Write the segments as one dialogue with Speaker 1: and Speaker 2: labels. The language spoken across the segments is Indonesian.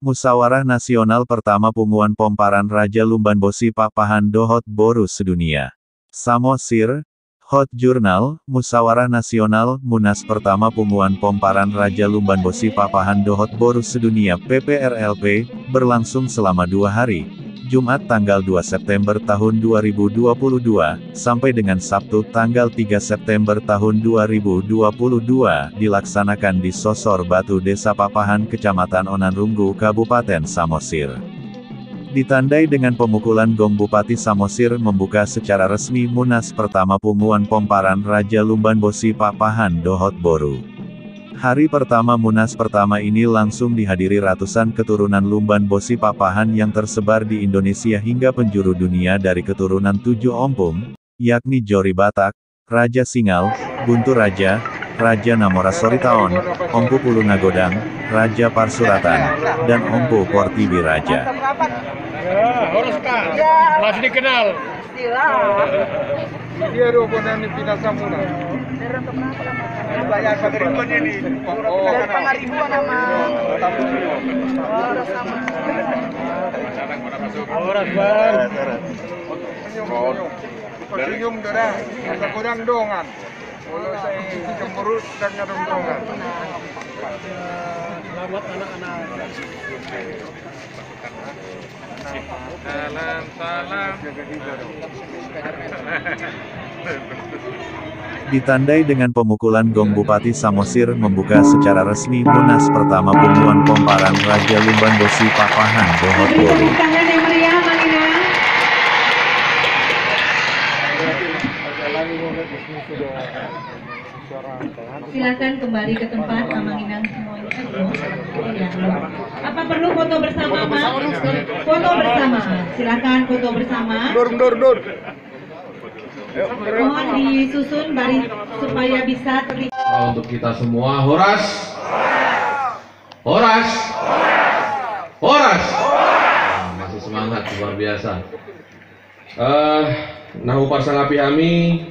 Speaker 1: Musyawarah Nasional Pertama Punguan Pomparan Raja Lumban Bosi Papahan Dohot Boru Sedunia. Samosir, Hot Jurnal, Musyawarah Nasional, Munas Pertama Punguan Pomparan Raja Lumban Bosi Papahan Dohot Boru Sedunia PPRLP, berlangsung selama 2 hari, Jumat tanggal 2 September tahun 2022, sampai dengan Sabtu tanggal 3 September tahun 2022, dilaksanakan di Sosor Batu Desa Papahan Kecamatan Onanrunggu Kabupaten Samosir. Ditandai dengan pemukulan gong, Bupati Samosir membuka secara resmi Munas Pertama Punguan Pomparan Raja Lumban Bosi Papahan Dohot Boru. Hari pertama Munas pertama ini langsung dihadiri ratusan keturunan Lumban Bosi Papahan yang tersebar di Indonesia hingga penjuru dunia dari keturunan 7 ompong, yakni Jori Batak, Raja Singal, Guntur Raja, Raja Namora Soritaon, Ompu Pulu Nagodang, Raja Parsuratan, dan Ompu Portibi Raja.
Speaker 2: Ya, harus kan? Masih dikenal. Dia rupanya pindah samuna. Banyak pengirimannya nih. Dari pengaribuan nama. Orang bar. Senyum darah. Ada kurang dongan. Kalau saya cemberut dan ngadong dongan. Selamat anak-anak. Salam.
Speaker 1: Ditandai dengan pemukulan gong, Bupati Samosir membuka secara resmi Munas Pertama Punguan Pomparan Raja Lumban Bosi Papahan Dohot Boru.
Speaker 3: Silakan kembali ke tempat, Amanginang semuanya. Apa perlu foto bersama, Mas? Foto bersama. Silakan foto bersama.
Speaker 2: Dor.
Speaker 3: Mohon disusun baris supaya bisa terlihat.
Speaker 4: Untuk kita semua, Horas. Masih semangat, luar biasa. Nahu Parsangapi Ami,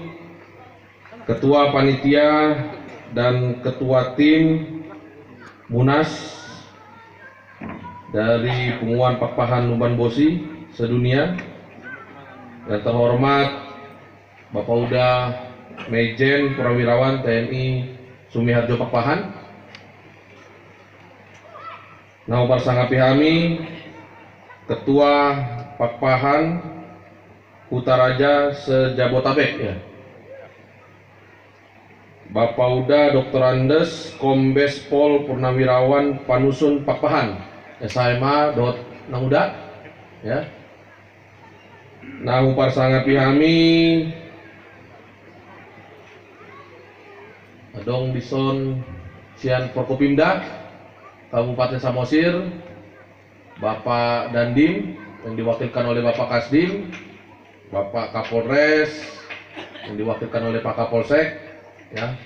Speaker 4: Ketua Panitia dan Ketua Tim Munas dari Punguan Papahan Lumban Bosi sedunia, yang terhormat Bapak Uda Mejen Purnawirawan TNI Sumiharjo Papahan, Nahu Parsangapi Ami, Ketua Papahan Kutaraja se-Jabotabek ya. Bapak Uda Dr. Andes Kombes Pol Purnawirawan Panusun Papahan SMA Nauda ya. Nahu Parsangapi Ami Adong Dison Sian Forkopimda Kabupaten Samosir, Bapak Dandim yang diwakilkan oleh Bapak Kasdim, Bapak Kapolres yang diwakilkan oleh Pak Kapolsek ya,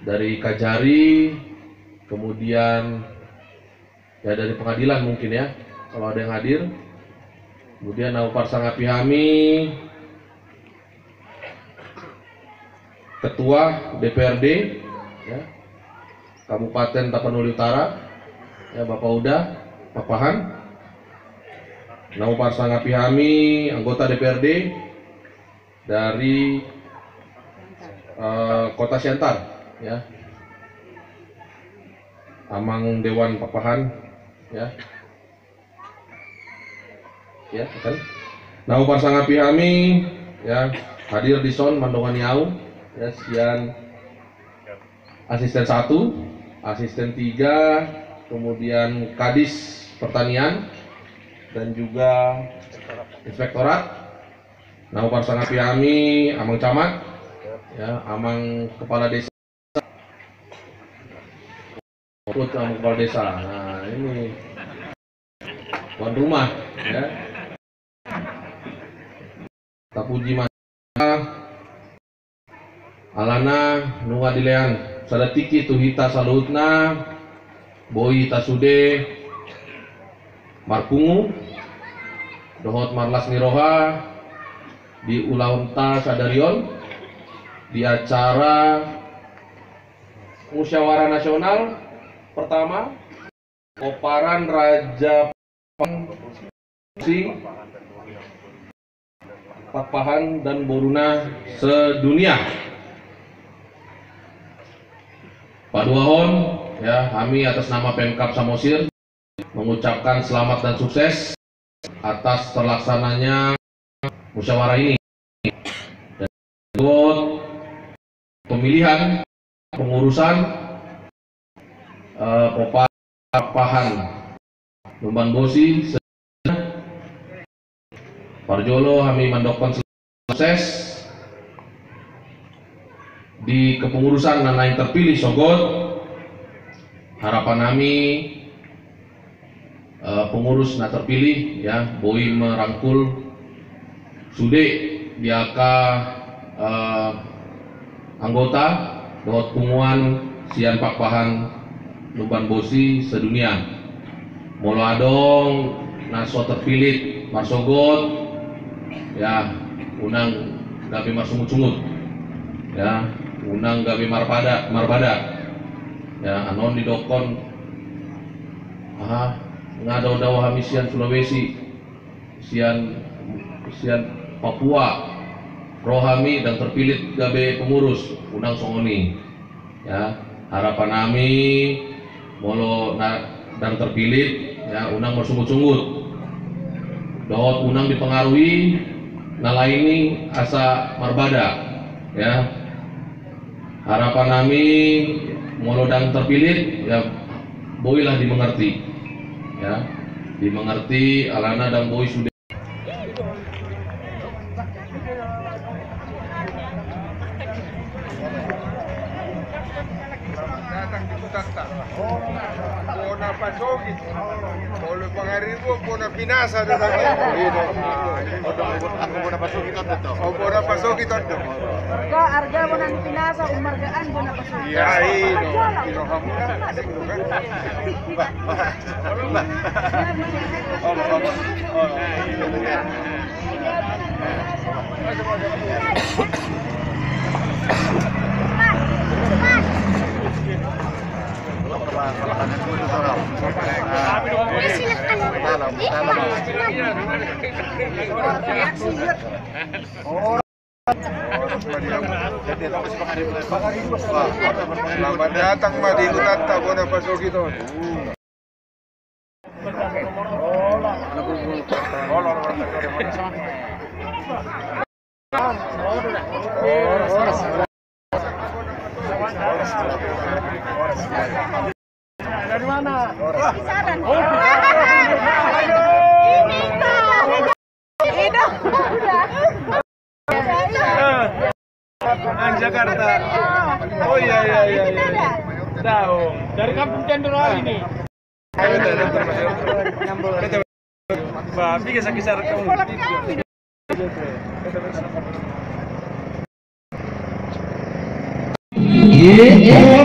Speaker 4: dari Kajari, kemudian ya dari pengadilan mungkin ya kalau ada yang hadir, kemudian Nahu Parsangapi Ami, Ketua DPRD ya, Kabupaten Tapanuli Utara ya, Bapak Uda Papahan, Nahu Parsangapi Ami, anggota DPRD dari Kota Siantar ya, Amang Dewan Papahan ya kan. Nahu Parsangapi Ami ya hadir di son Mandonganiau ya, sian asisten 1, asisten 3, kemudian Kadis Pertanian dan juga Inspektorat. Nahu Parsangapi Ami, Amang Camat ya, Amang Kepala Desa, Amang Kepala Desa. Nah ini tuan rumah ya, Tapuji Alana Nunga Dilean Sadatiki Tuhita Saluhutna Boi Tasude Marpungu Dohot Marlas Niroha di Ulaunta Sadarion di acara Musyawarah Nasional pertama Pomparan Raja Pakpahan dan Boruna sedunia. Paduahon, ya, kami atas nama Pemkab Samosir mengucapkan selamat dan sukses atas terlaksananya musyawarah ini. Dan pemilihan pengurusan Pakpahan Lumban Bosi Parjolo kami mandokon sukses di kepengurusan nana yang terpilih sogot. Harapan kami pengurus na terpilih ya boi merangkul sude diaka anggota dohot punguan sian Pakpahan Lumban Bosi sedunia. Molo adong naso terpilih marsogot ya unang gabi marsungut-sungut ya unang gabi marbada ya anon didokon ngadaw-daw kami sian Sulawesi sian Papua rohami dan terpilih gabe pengurus unang songoni ya. Harapan kami molo dan terpilih ya unang marsungut-sungut dohot unang dipengaruhi nalaini asa marbada ya. Harapan kami molo dan terpilih ya boilah dimengerti ya, dimengerti alana dan boi sudah
Speaker 2: datang di Kutanta. Bona pasogi. Kalau pangaribo bona pinasa datang. Bona pasogi tonto. Oh bona pasogi tonto.
Speaker 5: Arga bona pinasa umargaan bona pasogi.
Speaker 2: Iya ini. Kilo kamu asing lu kan. Selamat datang di Kutanta bona pasogi ton. Dari mana?
Speaker 5: Kisaran.
Speaker 2: Jakarta. Oh iya. Tahu. Dari Kampung Cendero ini. Babi kisar kamu.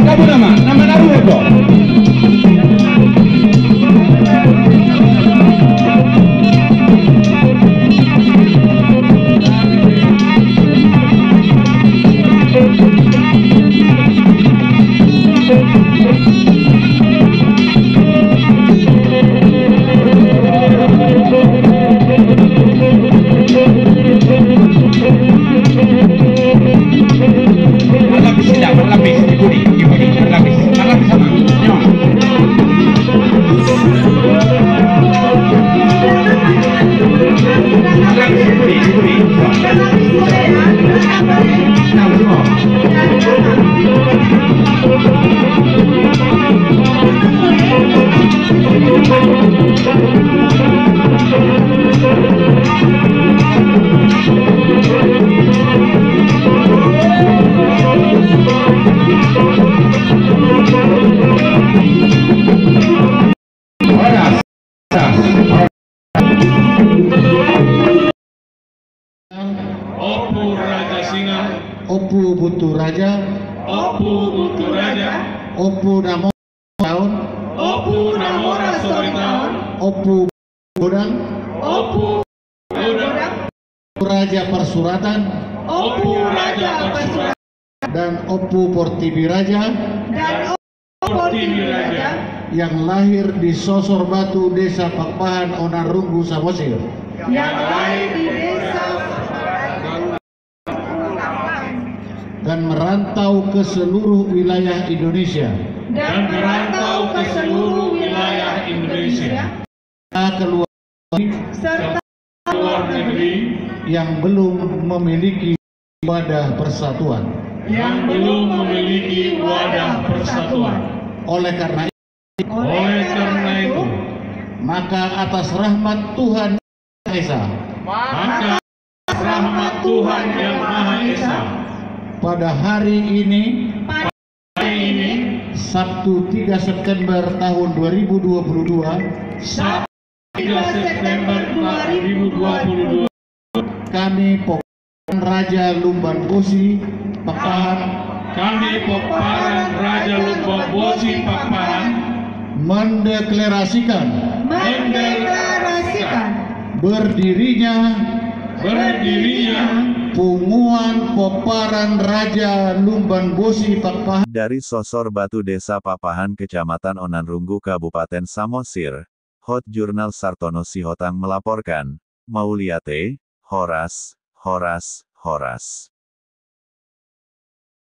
Speaker 6: Kamu nama Naruto.
Speaker 7: Opu Raja Singa,
Speaker 6: Opu Butu Raja,
Speaker 7: Opu Butu Raja,
Speaker 6: Opu Namo Tahun,
Speaker 7: Opu Namora Soritaun,
Speaker 6: Opu Godang,
Speaker 7: Opu Udang,
Speaker 6: Raja Persuratan,
Speaker 7: Opu Raja Persuratan,
Speaker 6: dan Opu Portibi Raja,
Speaker 5: Dan
Speaker 7: Portiwiraja
Speaker 6: yang lahir di Sosor Batu, Desa Pakpahan, Onarunggu, Samosir,
Speaker 3: yang lahir di desa
Speaker 6: dan merantau ke seluruh wilayah Indonesia,
Speaker 7: dan merantau ke seluruh wilayah Indonesia
Speaker 6: keluar
Speaker 3: serta
Speaker 7: luar negeri
Speaker 6: yang belum memiliki wadah persatuan.
Speaker 7: yang belum memiliki wadah persatuan.
Speaker 6: Oleh karena
Speaker 7: Oleh karena itu,
Speaker 6: maka atas rahmat Tuhan Yang Esa,
Speaker 7: maka rahmat Tuhan Yang Maha Esa
Speaker 6: pada hari ini,
Speaker 7: hari ini,
Speaker 6: Sabtu 3 September tahun 2022,
Speaker 7: Sabtu 3 September 2022,
Speaker 6: kami Poparan Raja Lumban Bosi Pakpahan
Speaker 7: kami Poparan Raja Lumbabosi Pakpahan
Speaker 6: mendeklarasikan berdirinya Punguan Poparan Raja Lumban Bosi Pakpahan
Speaker 1: Dari Sosor Batu Desa Papahan Kecamatan Onarunggu Kabupaten Samosir, Hot Jurnal Sartono Sihotang melaporkan, Mauliate, Horas.